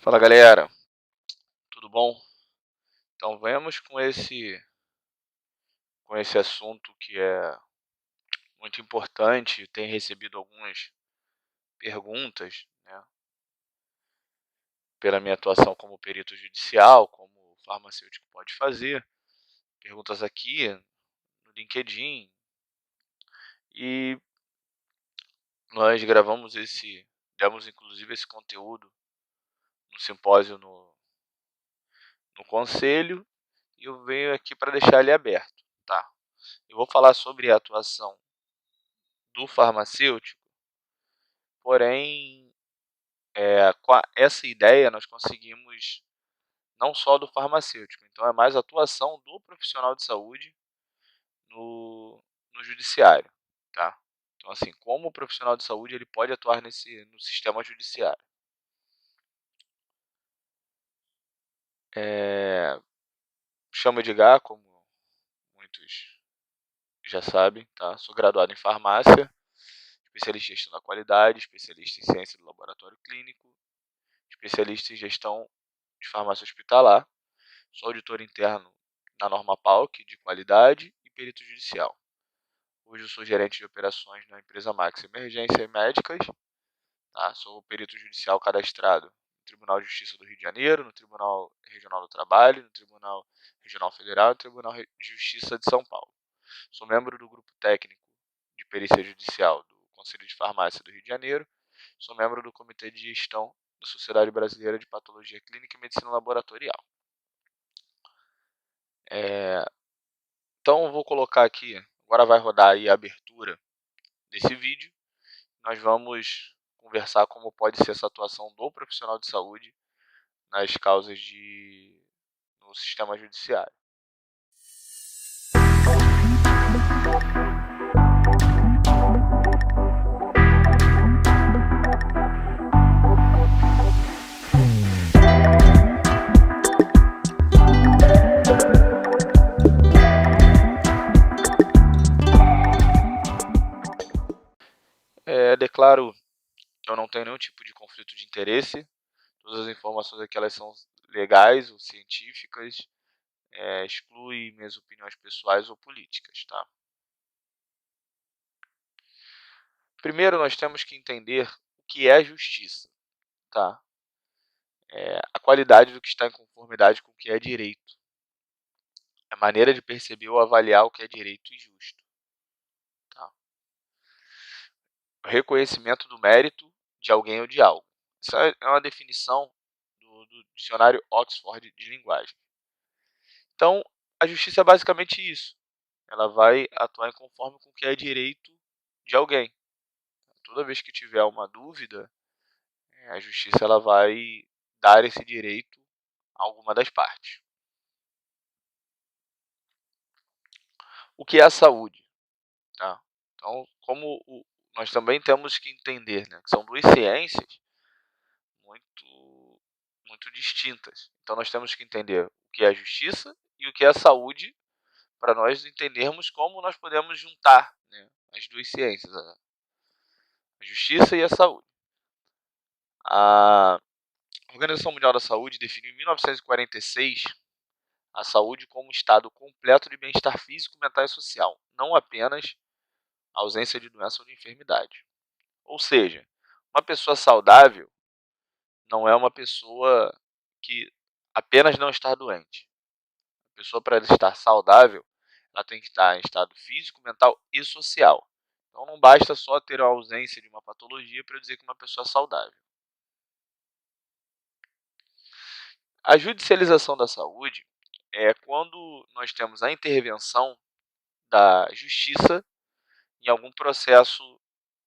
Fala galera, tudo bom? Então vamos com esse assunto que é muito importante. Tem recebido algumas perguntas, né, pela minha atuação como perito judicial, como o farmacêutico pode fazer, perguntas aqui no LinkedIn, e nós demos inclusive esse conteúdo no simpósio no conselho, e eu venho aqui para deixar ele aberto, tá? Eu vou falar sobre a atuação do farmacêutico, porém com essa ideia nós conseguimos não só do farmacêutico, então é mais a atuação do profissional de saúde no judiciário, tá? Então assim, como o profissional de saúde ele pode atuar no sistema judiciário. Chamo Edgar, como muitos já sabem, tá? Sou graduado em farmácia, especialista em gestão da qualidade, especialista em ciência do laboratório clínico, especialista em gestão de farmácia hospitalar. Sou auditor interno na norma PALC de qualidade e perito judicial. Hoje eu sou gerente de operações na empresa Max Emergência e Médicas. Tá? Sou perito judicial cadastrado no Tribunal de Justiça do Rio de Janeiro, no Tribunal Regional do Trabalho, no Tribunal Regional Federal e no Tribunal de Justiça de São Paulo. Sou membro do grupo técnico de perícia judicial do Conselho de Farmácia do Rio de Janeiro. Sou membro do Comitê de Gestão da Sociedade Brasileira de Patologia Clínica e Medicina Laboratorial. Então eu vou colocar aqui, agora vai rodar aí a abertura desse vídeo. Nós vamos conversar como pode ser essa atuação do profissional de saúde nas causas no sistema judiciário. Declaro que eu não tenho nenhum tipo de conflito de interesse. Todas as informações aqui elas são legais ou científicas, exclui minhas opiniões pessoais ou políticas, tá? Primeiro nós temos que entender o que é justiça, tá? A qualidade do que está em conformidade com o que é direito. A maneira de perceber ou avaliar o que é direito e justo. Tá? O reconhecimento do mérito de alguém ou de algo. Isso é uma definição do dicionário Oxford de linguagem. Então, a justiça é basicamente isso. Ela vai atuar em conforme com o que é direito de alguém. Toda vez que tiver uma dúvida, a justiça ela vai dar esse direito a alguma das partes. O que é a saúde? Tá? Então, nós também temos que entender, né, que são duas ciências muito, muito distintas. Então, nós temos que entender o que é a justiça e o que é a saúde, para nós entendermos como nós podemos juntar, né, as duas ciências, a justiça e a saúde. A Organização Mundial da Saúde definiu em 1946 a saúde como um estado completo de bem-estar físico, mental e social, não apenas a ausência de doença ou de enfermidade. Ou seja, uma pessoa saudável não é uma pessoa que apenas não está doente. A pessoa, para estar saudável, ela tem que estar em estado físico, mental e social. Então não basta só ter a ausência de uma patologia para dizer que uma pessoa é saudável. A judicialização da saúde é quando nós temos a intervenção da justiça em algum processo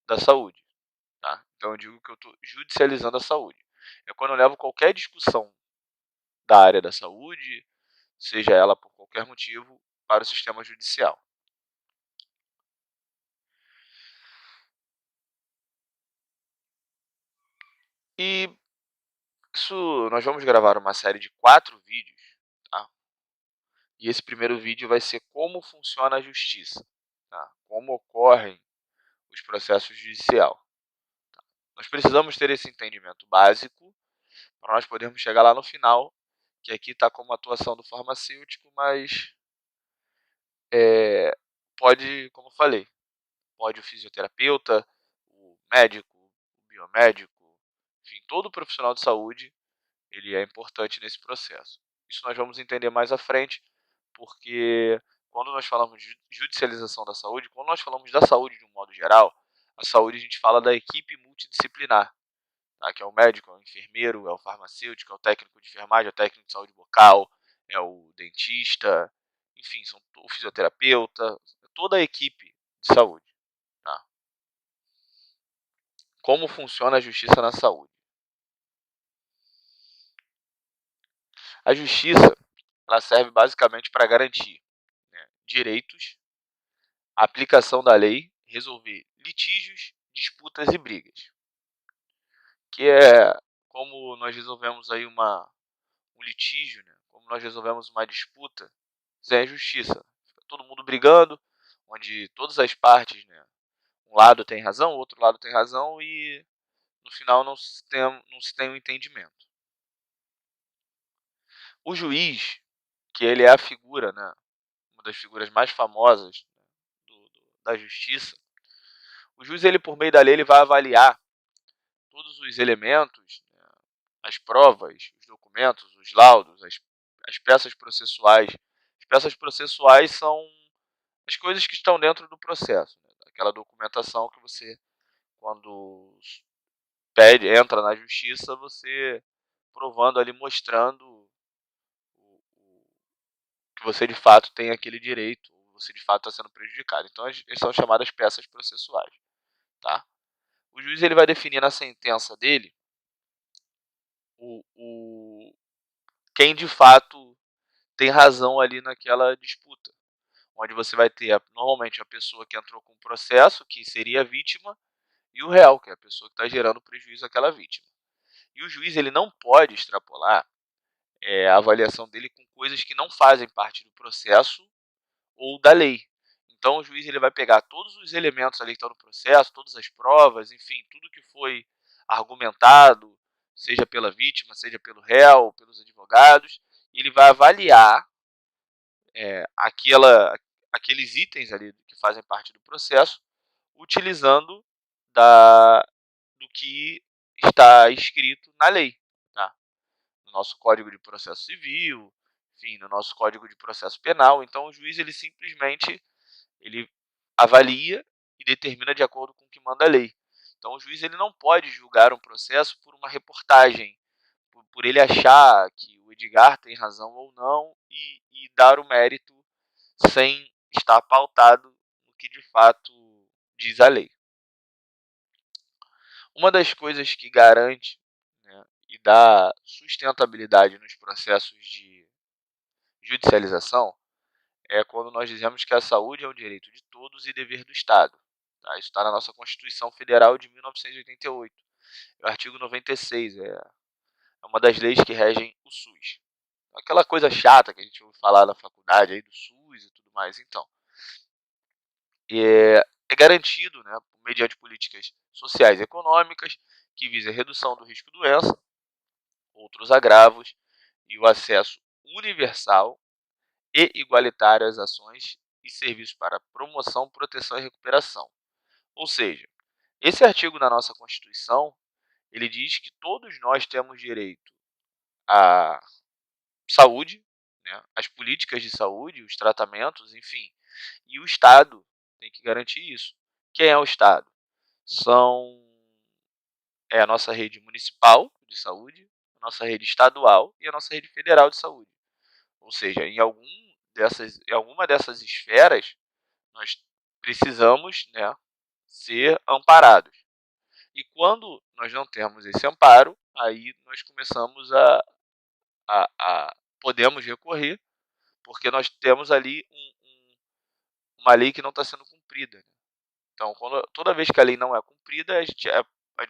da saúde. Tá? Então eu digo que eu estou judicializando a saúde. É quando eu levo qualquer discussão da área da saúde, seja ela por qualquer motivo, para o sistema judicial. E isso, nós vamos gravar uma série de 4 vídeos, tá? E esse primeiro vídeo vai ser como funciona a justiça, tá? Como ocorrem os processos judiciais. Nós precisamos ter esse entendimento básico para nós podermos chegar lá no final, que aqui está como atuação do farmacêutico, mas pode, como eu falei, pode o fisioterapeuta, o médico, o biomédico, enfim, todo profissional de saúde, ele é importante nesse processo. Isso nós vamos entender mais à frente, porque quando nós falamos de judicialização da saúde, quando nós falamos da saúde de um modo geral, a saúde a gente fala da equipe multidisciplinar, tá? Que é o médico, é o enfermeiro, é o farmacêutico, é o técnico de enfermagem, é o técnico de saúde bucal, é o dentista, enfim, são o fisioterapeuta, toda a equipe de saúde. Tá? Como funciona a justiça na saúde? A justiça ela serve basicamente para garantir, né, direitos, aplicação da lei, resolver litígios, disputas e brigas. Que é como nós resolvemos aí um litígio, né? Como nós resolvemos uma disputa, isso é justiça. Fica todo mundo brigando, onde todas as partes, né, um lado tem razão, o outro lado tem razão e no final não se tem um entendimento. O juiz, que ele é a figura, né, uma das figuras mais famosas da justiça, o juiz, ele por meio da lei, ele vai avaliar todos os elementos, né, as provas, os documentos, os laudos, as peças processuais. As peças processuais são as coisas que estão dentro do processo, né, aquela documentação que você, quando entra na justiça, você provando ali, mostrando que você de fato tem aquele direito, ou você de fato está sendo prejudicado. Então, elas são chamadas peças processuais. Tá? O juiz, ele vai definir na sentença dele quem de fato tem razão ali naquela disputa. Onde você vai ter normalmente a pessoa que entrou com o processo, que seria a vítima, e o réu, que é a pessoa que está gerando prejuízo àquela vítima. E o juiz, ele não pode extrapolar a avaliação dele com coisas que não fazem parte do processo ou da lei. Então o juiz, ele vai pegar todos os elementos ali que estão no processo, todas as provas, enfim, tudo que foi argumentado, seja pela vítima, seja pelo réu, pelos advogados, e ele vai avaliar aqueles itens ali que fazem parte do processo, utilizando do que está escrito na lei, tá? No nosso Código de Processo Civil, enfim, no nosso Código de Processo Penal. Então o juiz, ele simplesmente ele avalia e determina de acordo com o que manda a lei. Então o juiz, ele não pode julgar um processo por uma reportagem, por ele achar que o Edgar tem razão ou não e dar o mérito sem estar pautado no que de fato diz a lei. Uma das coisas que garante, né, e dá sustentabilidade nos processos de judicialização é quando nós dizemos que a saúde é um direito de todos e dever do Estado. Tá? Isso está na nossa Constituição Federal de 1988. O artigo 96 é uma das leis que regem o SUS. Aquela coisa chata que a gente ouve falar na faculdade aí do SUS e tudo mais, então. É garantido, né, mediante políticas sociais e econômicas que visem a redução do risco de doença, outros agravos e o acesso universal e igualitário às ações e serviços para promoção, proteção e recuperação. Ou seja, esse artigo da nossa Constituição, ele diz que todos nós temos direito à saúde, né, às políticas de saúde, os tratamentos, enfim, e o Estado tem que garantir isso. Quem é o Estado? É a nossa rede municipal de saúde, a nossa rede estadual e a nossa rede federal de saúde. Ou seja, em alguma dessas esferas, nós precisamos, né, ser amparados. E quando nós não temos esse amparo, aí nós começamos podemos recorrer, porque nós temos ali uma lei que não está sendo cumprida. Então, toda vez que a lei não é cumprida,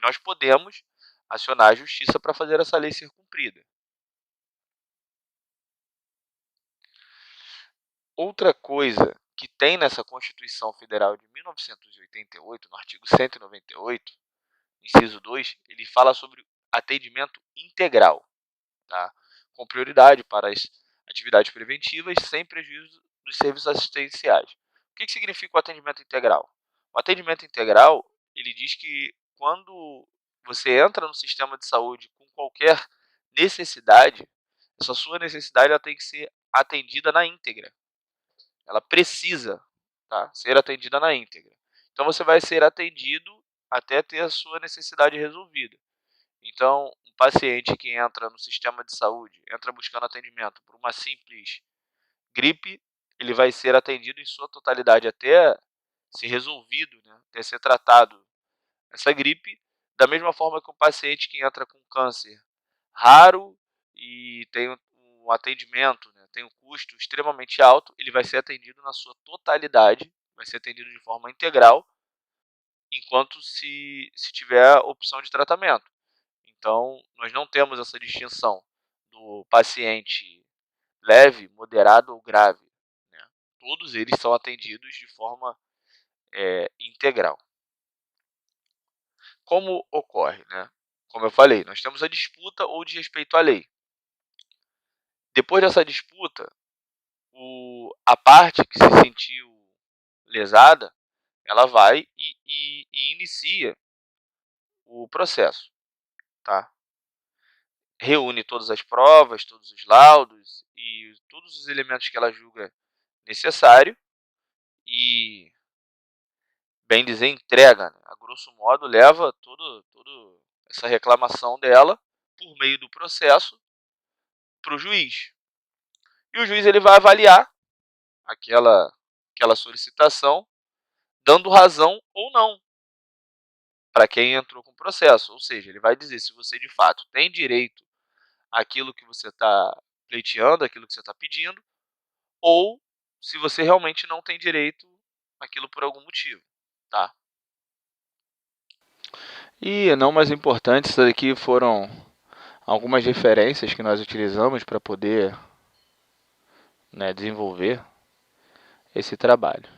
nós podemos acionar a justiça para fazer essa lei ser cumprida. Outra coisa que tem nessa Constituição Federal de 1988, no artigo 198, inciso 2, ele fala sobre atendimento integral. tá? Com prioridade para as atividades preventivas, sem prejuízo dos serviços assistenciais. O que significa o atendimento integral? O atendimento integral, ele diz que quando você entra no sistema de saúde com qualquer necessidade, essa sua necessidade ela tem que ser atendida na íntegra. Ela precisa, tá, ser atendida na íntegra. Então você vai ser atendido até ter a sua necessidade resolvida. Então, um paciente que entra no sistema de saúde, entra buscando atendimento por uma simples gripe, ele vai ser atendido em sua totalidade até ser resolvido, né, até ser tratado essa gripe, da mesma forma que um paciente que entra com câncer raro e tem um atendimento, né, tem um custo extremamente alto, ele vai ser atendido na sua totalidade, vai ser atendido de forma integral, enquanto se tiver opção de tratamento. Então, nós não temos essa distinção do paciente leve, moderado ou grave, né? Todos eles são atendidos de forma integral. Como ocorre, né? Como eu falei, nós temos a disputa ou desrespeito à lei. Depois dessa disputa, a parte que se sentiu lesada, ela vai e inicia o processo, tá? Reúne todas as provas, todos os laudos e todos os elementos que ela julga necessário e, bem dizer, entrega, né? A grosso modo, leva toda essa reclamação dela por meio do processo para o juiz. E o juiz ele vai avaliar aquela solicitação, dando razão ou não para quem entrou com o processo. Ou seja, ele vai dizer se você de fato tem direito àquilo que você está pleiteando, àquilo que você está pedindo, ou se você realmente não tem direito àquilo por algum motivo, tá? E não mais importante, isso aqui foram algumas referências que nós utilizamos para poder, né, desenvolver esse trabalho.